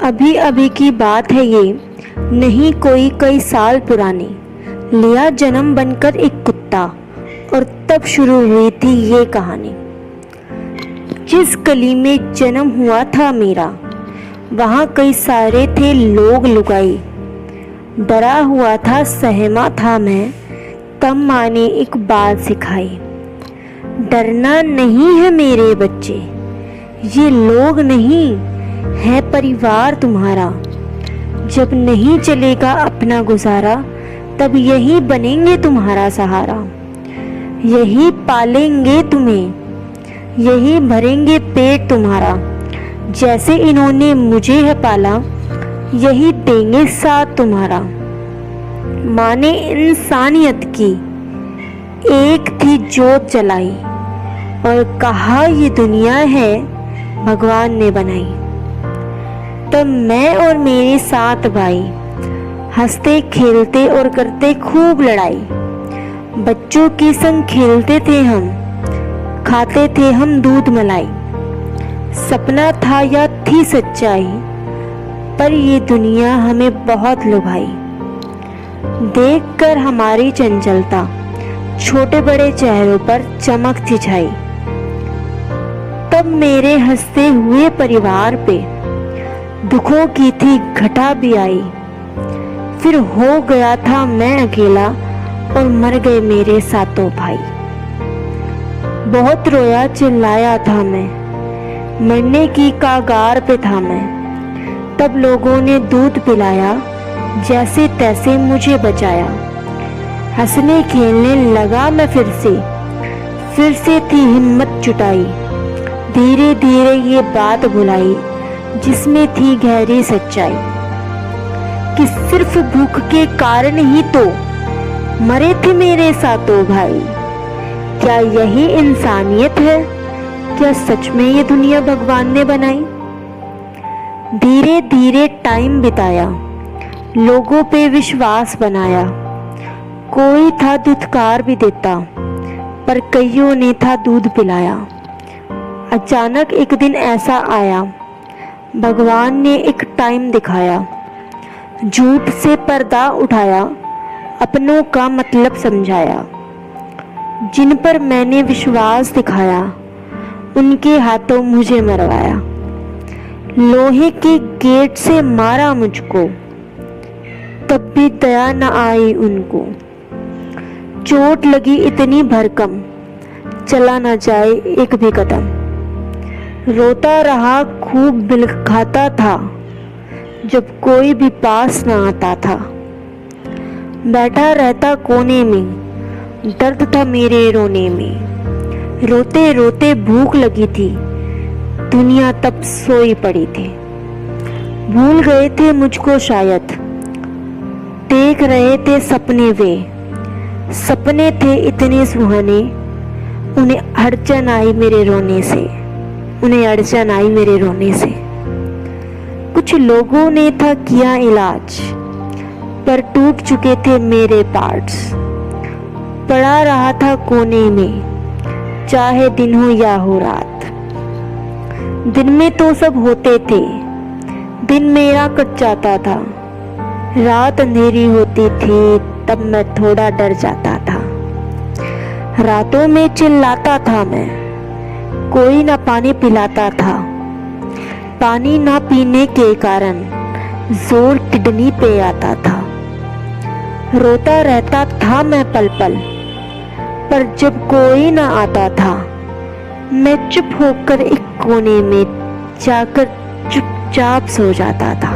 अभी अभी की बात है ये, नहीं कोई कई साल पुरानी। लिया जन्म बनकर एक कुत्ता और तब शुरू हुई थी ये कहानी। जिस गली में जन्म हुआ था मेरा, वहाँ कई सारे थे लोग लुगाई। डरा हुआ था, सहमा था मैं, तब माँ ने एक बात सिखाई। डरना नहीं है मेरे बच्चे, ये लोग नहीं है परिवार तुम्हारा। जब नहीं चलेगा अपना गुजारा, तब यही बनेंगे तुम्हारा सहारा। यही पालेंगे तुम्हें, यही भरेंगे पेट तुम्हारा। जैसे इन्होंने मुझे है पाला, यही देंगे साथ तुम्हारा। माँ ने इंसानियत की एक थी जोत जलाई और कहा ये दुनिया है भगवान ने बनाई। तब मैं और मेरे 7 भाई हंसते खेलते और करते खूब लड़ाई। बच्चों के संग खेलते थे हम, खाते थे हम दूध मलाई। सपना था या थी सच्चाई, पर ये दुनिया हमें बहुत लुभाई। देखकर हमारी चंचलता, छोटे बड़े चेहरों पर चमक थी छाई। तब मेरे हंसते हुए परिवार पे दुखों की थी घटा भी आई। फिर हो गया था मैं अकेला और मर गए मेरे 7 भाई। बहुत रोया चिल्लाया था मैं, मरने की कगार पे था मैं। तब लोगों ने दूध पिलाया, जैसे तैसे मुझे बचाया। हंसने खेलने लगा मैं फिर से थी हिम्मत जुटाई। धीरे धीरे ये बात भुलाई, जिसमें थी गहरी सच्चाई कि सिर्फ भूख के कारण ही तो मरे थे मेरे 7 भाई। क्या यही इंसानियत है? क्या सच में ये दुनिया भगवान ने बनाई? धीरे धीरे टाइम बिताया, लोगों पे विश्वास बनाया। कोई था धुतकार भी देता, पर कईयों ने था दूध पिलाया। अचानक एक दिन ऐसा आया, भगवान ने एक टाइम दिखाया। झूठ से पर्दा उठाया, अपनों का मतलब समझाया। जिन पर मैंने विश्वास दिखाया, उनके हाथों मुझे मरवाया। लोहे के गेट से मारा मुझको, तब भी दया न आई उनको। चोट लगी इतनी भरकम, चला न जाए एक भी कदम। रोता रहा खूब बिलखाता था, जब कोई भी पास न आता था। बैठा रहता कोने में, दर्द था मेरे रोने में। रोते रोते भूख लगी थी, दुनिया तब सोई पड़ी थी। भूल गए थे मुझको शायद, देख रहे थे सपने वे। सपने थे इतने सुहाने, उन्हें अड़चन आई मेरे रोने से। कुछ लोगों ने था किया इलाज, पर टूट चुके थे मेरे पार्ट्स। पड़ा रहा था कोने में, चाहे दिन हो या हो रात। दिन में तो सब होते थे, दिन मेरा कट जाता था। रात अंधेरी होती थी, तब मैं थोड़ा डर जाता था। रातों में चिल्लाता था मैं, कोई ना पानी पिलाता था। पानी ना पीने के कारण जोर किडनी पे आता था। रोता रहता था मैं पल पल, पर जब कोई ना आता था, मैं चुप होकर एक कोने में जाकर चुपचाप सो जाता था।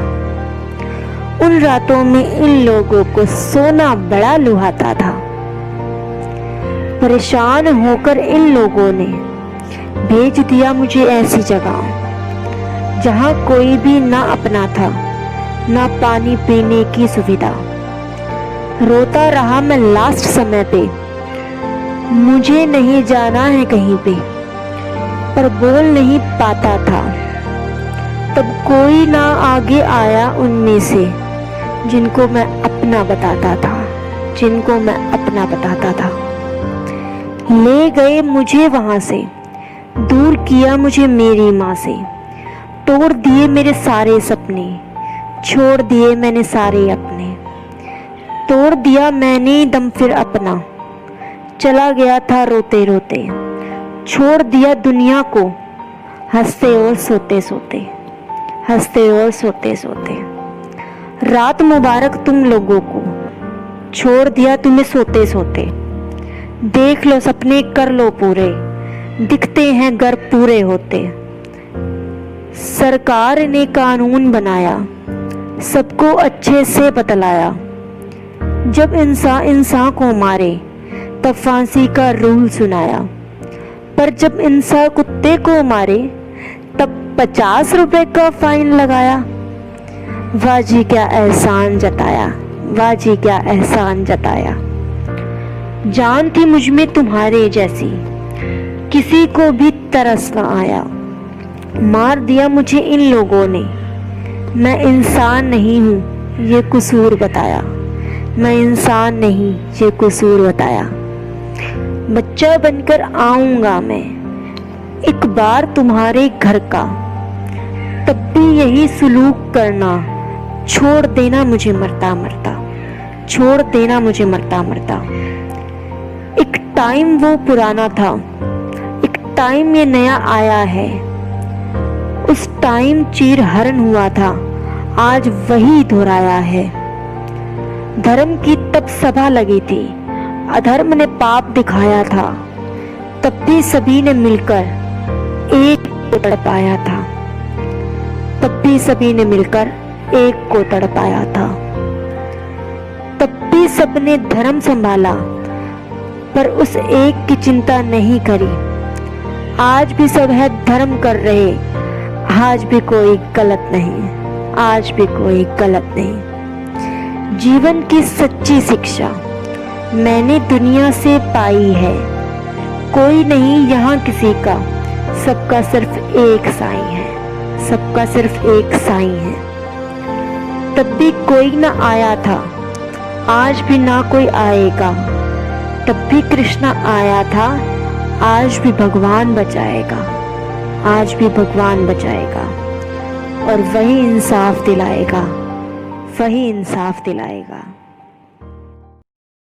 उन रातों में इन लोगों को सोना बड़ा लुभाता था। परेशान होकर इन लोगों ने भेज दिया मुझे ऐसी जगह, जहां कोई भी ना अपना था, ना पानी पीने की सुविधा। रोता रहा मैं लास्ट समय पे, मुझे नहीं जाना है कहीं पे, पर बोल नहीं पाता था। तब कोई ना आगे आया उनमें से, जिनको मैं अपना बताता था। ले गए मुझे वहां से, दूर किया मुझे मेरी माँ से। तोड़ दिए मेरे सारे सपने, छोड़ दिए मैंने सारे अपने। तोड़ दिया मैंने दम फिर अपना, चला गया था रोते रोते। छोड़ दिया दुनिया को हंसते और सोते सोते, हंसते और सोते सोते। रात मुबारक तुम लोगों को, छोड़ दिया तुम्हें सोते सोते। देख लो सपने कर लो पूरे, दिखते हैं घर पूरे होते। सरकार ने कानून बनाया, सबको अच्छे से बतलाया। जब इंसान को मारे तब फांसी का रूल सुनाया, पर जब इंसान कुत्ते को मारे तब 50 रुपए का फाइन लगाया। वाह जी क्या एहसान जताया, वाह जी क्या एहसान जताया। जान थी मुझ में तुम्हारे जैसी, किसी को भी तरस न आया। मार दिया मुझे इन लोगों ने, मैं इंसान नहीं हूँ ये कसूर बताया। मैं इंसान नहीं ये कसूर बताया। बच्चा बनकर आऊँगा मैं एक बार तुम्हारे घर का, तब भी यही सलूक करना। छोड़ देना मुझे मरता मरता, छोड़ देना मुझे मरता मरता। एक टाइम वो पुराना था, एक टाइम ये नया आया है। उस टाइम चीर हरण हुआ था, आज वही दोहराया है। धर्म की तब सभा लगी थी, अधर्म ने पाप दिखाया था। तब भी सभी ने मिलकर एक को तड़पाया था, तब भी सभी ने मिलकर एक को तड़पाया था। तब भी सबने धर्म संभाला, पर उस एक की चिंता नहीं करी। आज भी सब है धर्म कर रहे, आज भी कोई गलत नहीं, आज भी कोई गलत नहीं। जीवन की सच्ची शिक्षा मैंने दुनिया से पाई है। कोई नहीं यहाँ किसी का, सबका सिर्फ एक साईं है, सबका सिर्फ एक साईं है। तब भी कोई ना आया था, आज भी ना कोई आएगा। तब भी कृष्णा आया था, आज भी भगवान बचाएगा, आज भी भगवान बचाएगा। और वही इंसाफ दिलाएगा, वही इंसाफ दिलाएगा।